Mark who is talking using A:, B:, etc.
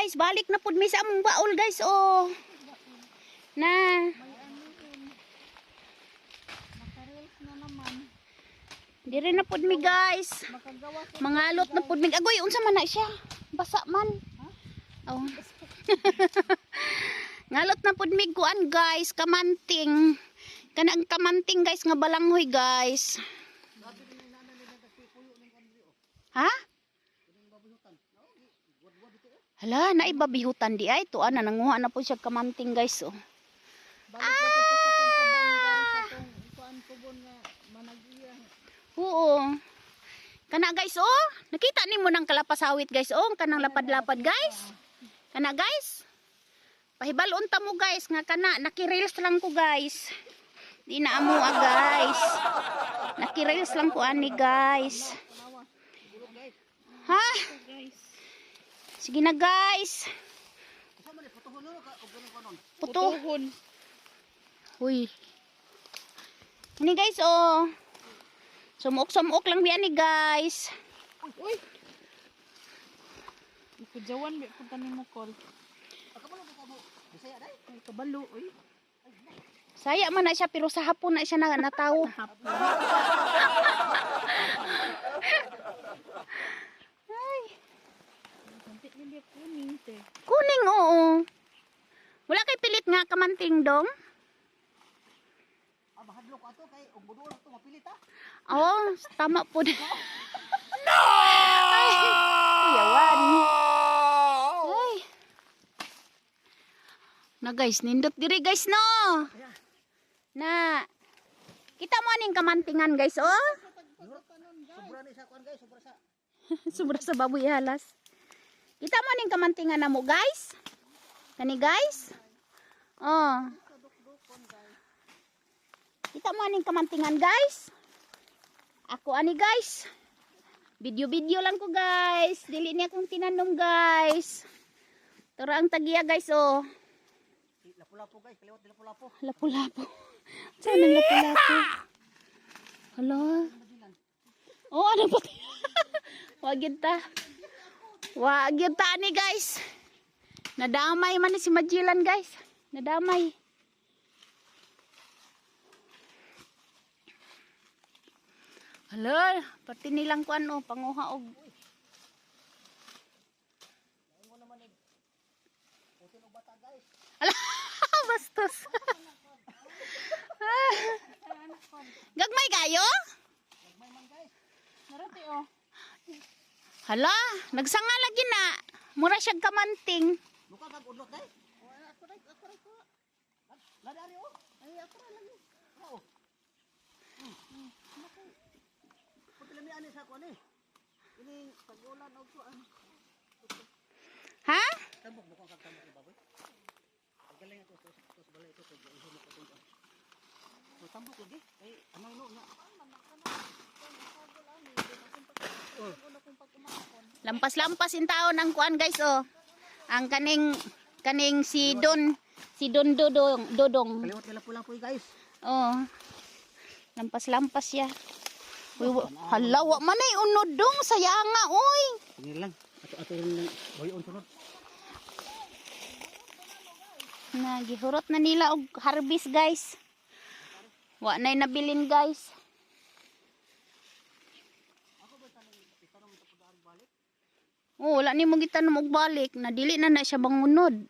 A: guys, balik na pud mi sa among baul guys. Oh. Na.
B: Makareels na naman.
A: Dire na pud mi guys. Mangalot na pud mi. Agoy, unsa man na siya? Basa man. Oh. Ngalot na pud mi kuan guys, kamanting. Kanang kamanting guys nga balanghoy guys. Ha? Hala, naibabihutan di ay. Tuan na nanguha na po siya kamanting guys. Oh. Oo. Kana guys oh. Nakita ni mo ng kalapasawit guys oh. Kanang lapad-lapad guys. Kana guys. Pahibalon ta mo guys nga kana nakireels lang ko guys. Di na amo guys. Nakireels lang ko ani guys. Ha? Sige na guys. Putuhon. Uy. Ini guys oh. Sumuok-sumuok lang biyan ni guys.
B: Uy. Ikujawan bi pud tanim mo kol. Ay kabalo uy.
A: Saya man na siya pero sa hapon na siya natawo. Ay. Kuning oo. Wala kay pilit nga kamanting dong.
C: Bahadlok ato kay og budol ato mapilit ha.
A: Oo, tama po. No! Ay, yawan. Ay. Na guys, nindot diri guys no. Na. Kita mo aning kamantingan guys oh.
C: Sobra ni sa kuan guys, sobra sa.
A: Sobra sa baboy halas. Kita mo aning kamantingan na mo guys. Kani guys. Oh. Kita mo aning kamantingan guys. Ako ani guys. Video-video lang ko guys. Dili niya akong tinanom guys. Tara ang tagiya guys oh.
C: Lapu-lapu guys, kaliwat di lapu-lapu.
A: Lapu-lapu. Saan ang lapu-lapu? Hala. Oh, ano ba? Wagid ta. Wagid ta ni guys. Nadamay man ni si Majilan guys. Nadamay. Hala, pati nilang kuan oh, panguha og. Ala, bastos. Gagmay kayo?
C: Gagmay man guys.
B: Narati oh.
A: Hala, nagsanga lagi na. Mura siya kamanting.
C: Luka kag udlot guys. Ako ray ko. Lada ari oh. Ay ako ra lagi. Oo. Putila mi ani sa kuan eh. Ini pagulan og kuan.
A: Ha?
C: Tambok bukong kag tambok baboy. Galing ako tos balay ito sa iso mo ko tong. So tambok lagi kay amang no na.
A: Lampas-lampas in taon ang kuan guys oh. Ang kaning si Don Dodong.
C: Kaliwat nila pula-puy guys.
A: Oh. Lampas-lampas ya. Uy, halawa man ay unod dong sayanga oy.
C: Sige lang. Ato lang boyon sunod.
A: Nagihurot na nila og harvest guys. Wa nay nabilin guys. Oh, wala ni mo gitanom og balik, nadili na siya bangunod.